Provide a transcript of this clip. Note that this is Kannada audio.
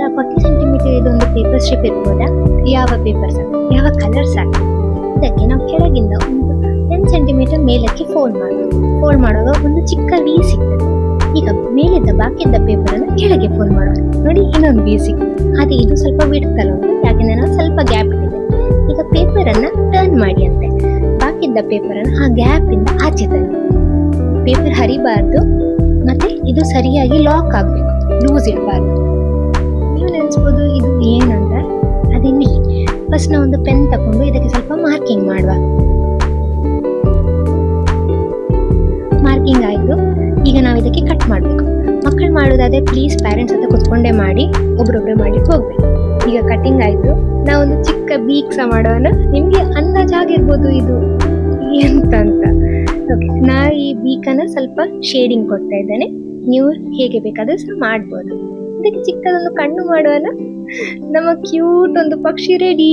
40 ಸೆಂಟಿಮೀಟರ್ ಇದೊಂದು ಪೇಪರ್ ಸ್ಟ್ರಿಪ್ ಇರ್ಬೋದಾ? ಯಾವ ಪೇಪರ್ ಸಾಕು, ಯಾವ ಕಲರ್ ಸಾಕು? ಇದಕ್ಕೆ ನಾವು ಕೆಳಗಿಂದ ಒಂದು 10 ಸೆಂಟಿಮೀಟರ್ ಮೇಲಕ್ಕೆ ಫೋಲ್ಡ್ ಮಾಡುವಾಗ ಒಂದು ಚಿಕ್ಕ ವಿ ಸಿಗ್ತದೆ. ಈಗ ಮೇಲಿದ್ದ ಬಾಕಿದ್ದ ಪೇಪರ್ ಅನ್ನು ಕೆಳಗೆ ಫೋಲ್ಡ್ ಮಾಡುವ, ನೋಡಿ ಇನ್ನೊಂದು ವಿ ಸಿಗ್ತದೆ. ಅದೇ ಇದು ಸ್ವಲ್ಪ ಬಿಡ್ತಲ್ಲ ಉಂಟು, ಯಾಕೆಂದ್ರೆ ನಾವು ಸ್ವಲ್ಪ ಗ್ಯಾಪ್ ಇಟ್ಟಿದೆ. ಈಗ ಪೇಪರ್ ಅನ್ನ ಟರ್ನ್ ಮಾಡಿ ಅಂತೆ, ಬಾಕಿದ್ದ ಪೇಪರ್ ಅನ್ನು ಆ ಗ್ಯಾಪ್ ಇಂದ ಆಚೆ ತನ್ನಿ. ಪೇಪರ್ ಹರಿಬಾರ್ದು, ಮತ್ತೆ ಇದು ಸರಿಯಾಗಿ ಲಾಕ್ ಆಗ್ಬೇಕು, ಲೂಸ್ ಇಡಬಾರ್ದು. ನೀವು ನೆನೆಸ್ಬೋದು ಇದು ಏನಂತ. ಅದಿಲ್ಲಿ ಫಸ್ಟ್ ನಾವು ಒಂದು ಪೆನ್ ತಕೊಂಡು ಇದಕ್ಕೆ ಸ್ವಲ್ಪ ಮಾರ್ಕಿಂಗ್ ಮಾಡುವ. ಮಾರ್ಕಿಂಗ್ ಆಯ್ತು, ಈಗ ನಾವು ಇದಕ್ಕೆ ಕಟ್ ಮಾಡಬೇಕು. ಮಕ್ಕಳು ಮಾಡೋದಾದ್ರೆ ಪ್ಲೀಸ್ ಪ್ಯಾರೆಂಟ್ಸ್ ಹತ್ರ ಕುತ್ಕೊಂಡೇ ಮಾಡಿ, ಒಬ್ರೊಬ್ರೆ ಮಾಡ್ಲಿಕ್ಕೆ ಹೋಗ್ಬೇಕು. ಈಗ ಕಟಿಂಗ್ ಆಯ್ತು, ನಾವೊಂದು ಚಿಕ್ಕ ಬೀಕ್ ಸಹ ಮಾಡೋಣ. ನಿಮ್ಗೆ ಅಂದಾಜಾಗಿರ್ಬೋದು ಇದು ಎಂತ ಅಂತ. ಓಕೆ, ನಾ ಈ ಬೀಕನ್ನ ಸ್ವಲ್ಪ ಶೇಡಿಂಗ್ ಕೊಡ್ತಾ ಇದ್ದೇನೆ, ನೀವು ಹೇಗೆ ಬೇಕಾದ್ರೂ ಸಹ ಮಾಡ್ಬೋದು. ಇದಕ್ಕೆ ಚಿಕ್ಕದೊಂದು ಕಣ್ಣು ಮಾಡೋಣ. ನಮ್ಮ ಕ್ಯೂಟ್ ಒಂದು ಪಕ್ಷಿ ರೆಡಿ.